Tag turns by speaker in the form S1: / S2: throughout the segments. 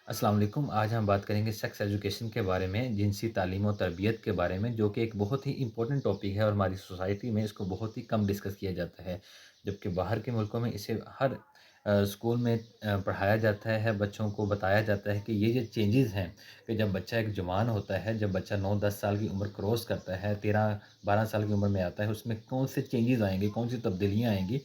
S1: السلام علیکم۔ آج ہم بات کریں گے سیکس ایجوکیشن کے بارے میں، جنسی تعلیم و تربیت کے بارے میں، جو کہ ایک بہت ہی امپورٹنٹ ٹاپک ہے اور ہماری سوسائٹی میں اس کو بہت ہی کم ڈسکس کیا جاتا ہے، جبکہ باہر کے ملکوں میں اسے ہر اسکول میں پڑھایا جاتا ہے، بچوں کو بتایا جاتا ہے کہ یہ چینجز ہیں کہ جب بچہ ایک جوان ہوتا ہے، جب بچہ 9-10 سال کی عمر کراس کرتا ہے، 13-12 سال کی عمر میں آتا ہے، اس میں کون سے چینجز آئیں گے، کون سی تبدیلیاں آئیں گی،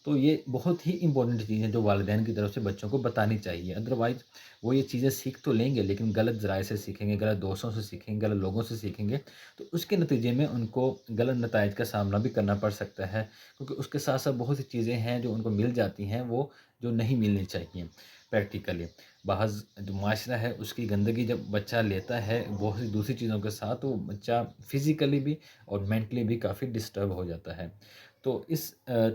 S1: تو یہ بہت ہی امپورٹنٹ چیز ہے جو والدین کی طرف سے بچوں کو بتانی چاہیے۔ ادروائز وہ یہ چیزیں سیکھ تو لیں گے لیکن غلط ذرائع سے سیکھیں گے، غلط دوستوں سے سیکھیں گے، غلط لوگوں سے سیکھیں گے، تو اس کے نتیجے میں ان کو غلط نتائج کا سامنا بھی کرنا پڑ سکتا ہے، کیونکہ اس کے ساتھ ساتھ بہت سی چیزیں ہیں جو ان کو مل جاتی ہیں، وہ جو نہیں ملنی چاہیے پریکٹیکلی۔ بعض جو معاشرہ ہے اس کی گندگی جب بچہ لیتا ہے بہت سی دوسری چیزوں کے ساتھ، تو بچہ فزیکلی بھی اور مینٹلی بھی کافی ڈسٹرب ہو جاتا ہے۔ تو اس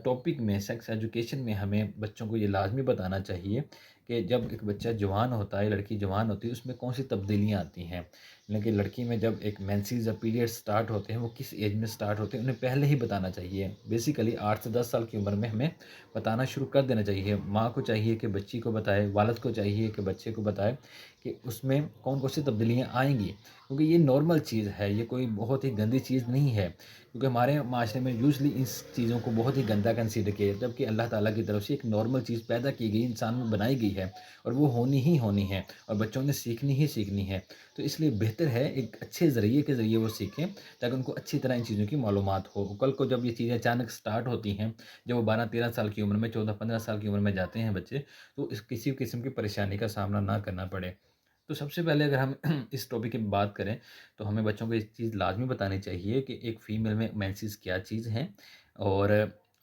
S1: ٹاپک میں، سیکس ایجوکیشن میں، ہمیں بچوں کو یہ لازمی بتانا چاہیے کہ جب ایک بچہ جوان ہوتا ہے، لڑکی جوان ہوتی ہے، اس میں کون سی تبدیلیاں آتی ہیں، لیکن لڑکی میں جب ایک مینسز یا پیریڈ سٹارٹ ہوتے ہیں، وہ کس ایج میں سٹارٹ ہوتے ہیں، انہیں پہلے ہی بتانا چاہیے۔ بیسیکلی 8 سے 10 سال کی عمر میں ہمیں بتانا شروع کر دینا چاہیے۔ ماں کو چاہیے کہ بچی کو بتائے، والد کو چاہیے کہ بچے کو بتائے کہ اس میں کون کون سی تبدیلیاں آئیں گی، کیونکہ یہ نارمل چیز ہے، یہ کوئی بہت ہی گندی چیز نہیں ہے، کیونکہ ہمارے معاشرے میں یوزلی اس چیزوں کو بہت ہی گندا کنسیڈر کیا جاتا ہے، جبکہ اللہ تعالیٰ کی طرف سے ایک نارمل چیز پیدا کی گئی، انسان میں بنائی گئی ہے، اور وہ ہونی ہی ہونی ہے، اور بچوں نے سیکھنی ہی سیکھنی ہے۔ تو اس لیے بہتر ہے ایک اچھے ذریعے کے ذریعے وہ سیکھیں، تاکہ ان کو اچھی طرح ان چیزوں کی معلومات ہو۔ کل کو جب یہ چیزیں اچانک سٹارٹ ہوتی ہیں، جب وہ 12-13 سال کی عمر میں، 14-15 سال کی عمر میں جاتے ہیں بچے، تو اس کسی قسم کی پریشانی کا سامنا نہ کرنا پڑے۔ تو سب سے پہلے اگر ہم اس ٹاپک کی بات کریں تو ہمیں بچوں کو یہ چیز لازمی بتانی چاہیے کہ ایک فیمیل میں مینسز کیا چیز ہیں، اور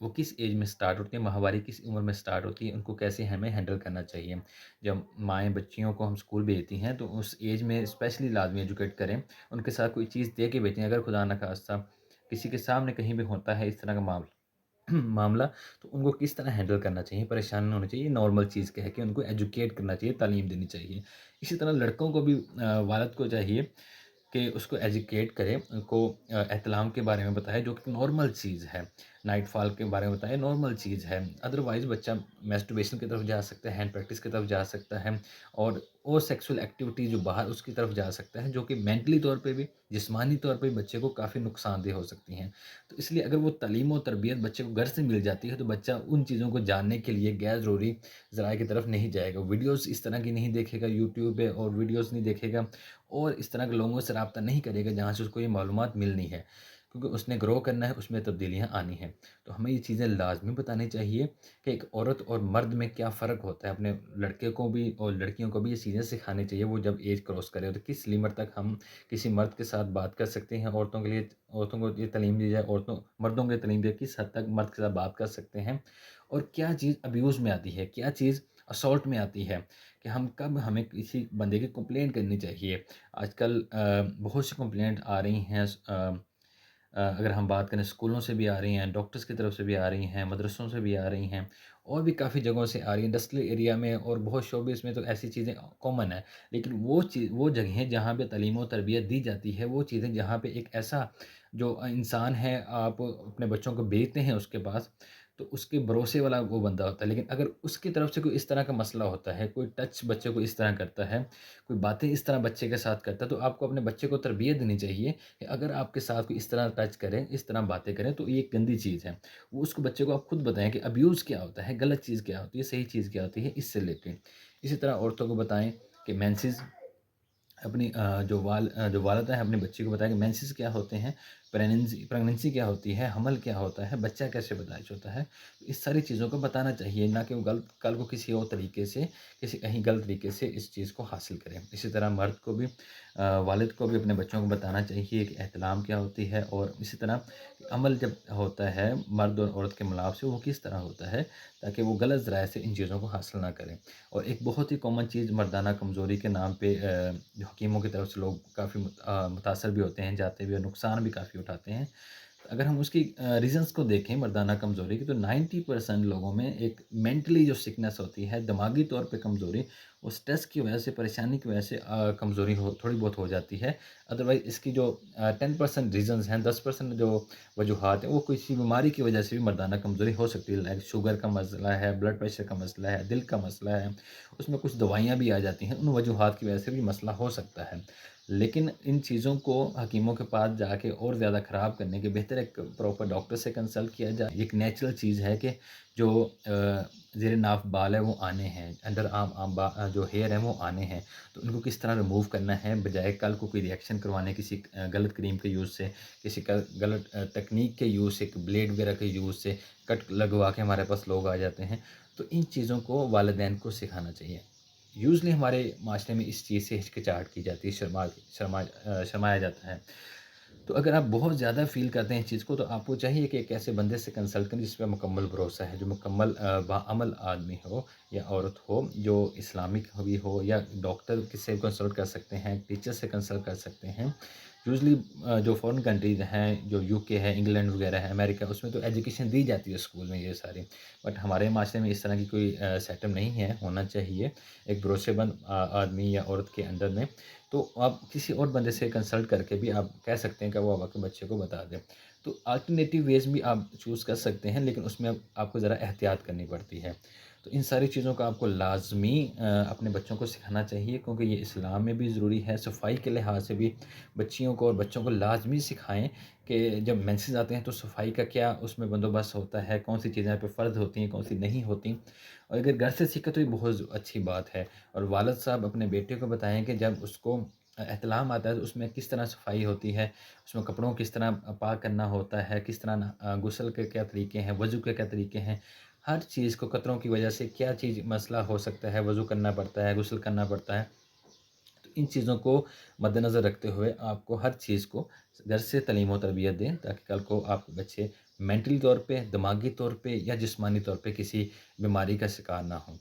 S1: وہ کس ایج میں سٹارٹ ہوتی ہیں، ماہواری کس عمر میں سٹارٹ ہوتی ہے، ان کو کیسے ہمیں ہینڈل کرنا چاہیے۔ جب مائیں بچیوں کو ہم اسکول بھیجتی ہیں تو اس ایج میں اسپیشلی لازمی ایجوکیٹ کریں، ان کے ساتھ کوئی چیز دے کے بھیجیں۔ اگر خدا نخواستہ کسی کے سامنے کہیں بھی ہوتا ہے اس طرح کا معاملہ، تو ان کو کس طرح ہینڈل کرنا چاہیے، پریشان نہیں ہونا چاہیے، یہ نارمل چیز کہ ہے کہ ان کو ایجوکیٹ کرنا چاہیے، تعلیم دینی چاہیے۔ اسی طرح لڑکوں کو بھی والد کو چاہیے کہ اس کو ایجوکیٹ کرے، ان کو احتلام کے بارے میں بتائے، جو کہ نارمل چیز ہے، نائٹ فال کے بارے میں بتائے، نارمل چیز ہے۔ ادروائز بچہ میسٹربیشن کی طرف جا سکتا ہے، ہینڈ پریکٹس کی طرف جا سکتا ہے، اور سیکسول ایکٹیویٹی جو باہر اس کی طرف جا سکتا ہے، جو کہ مینٹلی طور پہ بھی، جسمانی طور پہ بھی بچے کو کافی نقصان دہ ہو سکتی ہیں۔ تو اس لیے اگر وہ تعلیم و تربیت بچے کو گھر سے مل جاتی ہے، تو بچہ ان چیزوں کو جاننے کے لیے غیر ضروری ذرائع کی طرف نہیں جائے گا، ویڈیوز اس طرح کی نہیں دیکھے گا یوٹیوب پہ، اور ویڈیوز نہیں دیکھے گا، اور اس طرح کے لوگوں سے رابطہ نہیں کرے گا جہاں سے اس کو یہ معلومات ملنی ہے، کیونکہ اس نے گرو کرنا ہے، اس میں تبدیلیاں آنی ہیں۔ تو ہمیں یہ چیزیں لازمی بتانی چاہیے کہ ایک عورت اور مرد میں کیا فرق ہوتا ہے، اپنے لڑکے کو بھی اور لڑکیوں کو بھی یہ چیزیں سکھانی چاہیے۔ وہ جب ایج کراس کرے تو کس لیمٹ تک ہم کسی مرد کے ساتھ بات کر سکتے ہیں، عورتوں کے لیے، عورتوں کو یہ تعلیم دی جائے، مردوں کے تعلیم دی جائے، کس حد تک مرد کے ساتھ بات کر سکتے ہیں، اور کیا چیز ابیوز میں آتی ہے، کیا چیز اسالٹ میں آتی ہے، کہ ہمیں کسی بندے کی کمپلینٹ کرنی چاہیے۔ آج کل بہت سی کمپلینٹ آ رہی ہیں، اگر ہم بات کریں اسکولوں سے بھی آ رہی ہیں، ڈاکٹرز کی طرف سے بھی آ رہی ہیں، مدرسوں سے بھی آ رہی ہیں، اور بھی کافی جگہوں سے آ رہی ہیں، انڈسٹریل ایریا میں اور بہت شعبے میں تو ایسی چیزیں کامن ہیں۔ لیکن وہ جگہیں جہاں پہ تعلیم و تربیت دی جاتی ہے، وہ چیزیں جہاں پہ ایک ایسا جو انسان ہے، آپ اپنے بچوں کو بھیجتے ہیں اس کے پاس، تو اس کے بھروسے والا وہ بندہ ہوتا ہے، لیکن اگر اس کی طرف سے کوئی اس طرح کا مسئلہ ہوتا ہے، کوئی ٹچ بچے کو اس طرح کرتا ہے، کوئی باتیں اس طرح بچے کے ساتھ کرتا ہے، تو آپ کو اپنے بچے کو تربیت دینی چاہیے کہ اگر آپ کے ساتھ کوئی اس طرح ٹچ کریں، اس طرح باتیں کریں، تو یہ ایک گندی چیز ہے۔ وہ اس کو بچے کو آپ خود بتائیں کہ ابیوز کیا ہوتا ہے، غلط چیز کیا ہوتی ہے، صحیح چیز کیا ہوتی ہے، اس سے لے کے۔ اسی طرح عورتوں کو بتائیں کہ مینسز، اپنی جو والدہ ہیں اپنے بچے کو بتائیں کہ مینسز کیا ہوتے ہیں، پریگننسی کیا ہوتی ہے، حمل کیا ہوتا ہے، بچہ کیسے پیدائش ہوتا ہے، اس ساری چیزوں کو بتانا چاہیے، نہ کہ وہ کل کو کسی اور طریقے سے، کہیں غلط طریقے سے اس چیز کو حاصل کریں۔ اسی طرح مرد کو بھی، والد کو بھی اپنے بچوں کو بتانا چاہیے کہ احتلام کیا ہوتی ہے، اور اسی طرح عمل جب ہوتا ہے مرد اور عورت کے ملاپ سے، وہ کس طرح ہوتا ہے، تاکہ وہ غلط ذرائع سے ان چیزوں کو حاصل نہ کریں۔ اور ایک بہت ہی کامن چیز، مردانہ کمزوری کے نام پہ جو حکیموں کی طرف سے لوگ کافی متاثر بھی ہوتے ہیں، جاتے بھی اور نقصان بھی کافی اٹھاتے ہیں، اگر ہم اس کی ریزنس کو دیکھیں مردانہ کمزوری کی، تو 90% لوگوں میں ایک مینٹلی جو سکنس ہوتی ہے، دماغی طور پہ کمزوری، وہ اسٹریس کی وجہ سے، پریشانی کی وجہ سے کمزوری تھوڑی بہت ہو جاتی ہے۔ ادروائز اس کی جو 10% ریزنز ہیں، 10% جو وجوہات ہیں، وہ کسی بیماری کی وجہ سے بھی مردانہ کمزوری ہو سکتی ہے، لائک شوگر کا مسئلہ ہے، بلڈ پریشر کا مسئلہ ہے، دل کا مسئلہ ہے، اس میں کچھ دوائیاں بھی آ جاتی ہیں، ان وجوہات کی وجہ سے بھی مسئلہ ہو سکتا ہے۔ لیکن ان چیزوں کو حکیموں کے پاس جا کے اور زیادہ خراب کرنے کے بہتر ایک پراپر ڈاکٹر سے کنسلٹ کیا جائے۔ ایک نیچرل چیز ہے کہ جو زیر ناف بال ہے وہ آنے ہیں، انڈر آرم جو ہیئر ہیں وہ آنے ہیں، تو ان کو کس طرح ریموو کرنا ہے، بجائے کل کو کوئی ریئیکشن کروانے کسی غلط کریم کے یوز سے، کسی کا غلط ٹیکنیک کے یوز سے، بلیڈ وغیرہ کے یوز سے کٹ لگوا کے ہمارے پاس لوگ آ جاتے ہیں۔ تو ان چیزوں کو والدین کو سکھانا چاہیے۔ یوزلی ہمارے معاشرے میں اس چیز سے ہچکچاہٹ کی جاتی ہے، شرمایا جاتا ہے۔ تو اگر آپ بہت زیادہ فیل کرتے ہیں اس چیز کو، تو آپ کو چاہیے کہ ایک ایسے بندے سے کنسلٹ کریں جس پہ مکمل بھروسہ ہے، جو مکمل باعمل آدمی ہو یا عورت ہو، جو اسلامک بھی ہو، یا ڈاکٹر کس سے کنسلٹ کر سکتے ہیں، ٹیچر سے کنسلٹ کر سکتے ہیں۔ یوزلی جو فورن کنٹریز ہیں، جو یو کے ہے، انگلینڈ وغیرہ ہے، امریکہ، اس میں تو ایجوکیشن دی جاتی ہے اسکول میں یہ ساری، بٹ ہمارے معاشرے میں اس طرح کی کوئی سیٹ اپ نہیں ہے، ہونا چاہیے ایک بھروسے مند آدمی یا عورت کے اندر میں۔ تو آپ کسی اور بندے سے کنسلٹ کر کے بھی آپ کہہ سکتے ہیں کہ وہ آپ کے بچے کو بتا دیں۔ تو الٹرنیٹیو ویز بھی آپ چوز کر سکتے ہیں، لیکن اس میں آپ کو ذرا احتیاط کرنی پڑتی ہے۔ تو ان ساری چیزوں کا آپ کو لازمی اپنے بچوں کو سکھانا چاہیے، کیونکہ یہ اسلام میں بھی ضروری ہے، صفائی کے لحاظ سے بھی بچیوں کو اور بچوں کو لازمی سکھائیں کہ جب مینسز آتے ہیں تو صفائی کا کیا اس میں بندوبست ہوتا ہے، کون سی چیزیں پہ فرض ہوتی ہیں، کون سی نہیں ہوتی۔ اور اگر گھر سے سیکھے تو یہ بہت اچھی بات ہے۔ اور والد صاحب اپنے بیٹے کو بتائیں کہ جب اس کو احتلام آتا ہے تو اس میں کس طرح صفائی ہوتی ہے، اس میں کپڑوں کس طرح پاک کرنا ہوتا ہے، کس طرح غسل کے کیا طریقے ہیں، وضو کے کیا طریقے ہیں، ہر چیز کو قطروں کی وجہ سے کیا چیز مسئلہ ہو سکتا ہے، وضو کرنا پڑتا ہے، غسل کرنا پڑتا ہے۔ تو ان چیزوں کو مد نظر رکھتے ہوئے آپ کو ہر چیز کو گھر سے تعلیم و تربیت دیں، تاکہ کل کو آپ کے بچے مینٹلی طور پہ، دماغی طور پہ یا جسمانی طور پہ کسی بیماری کا شکار نہ ہوں۔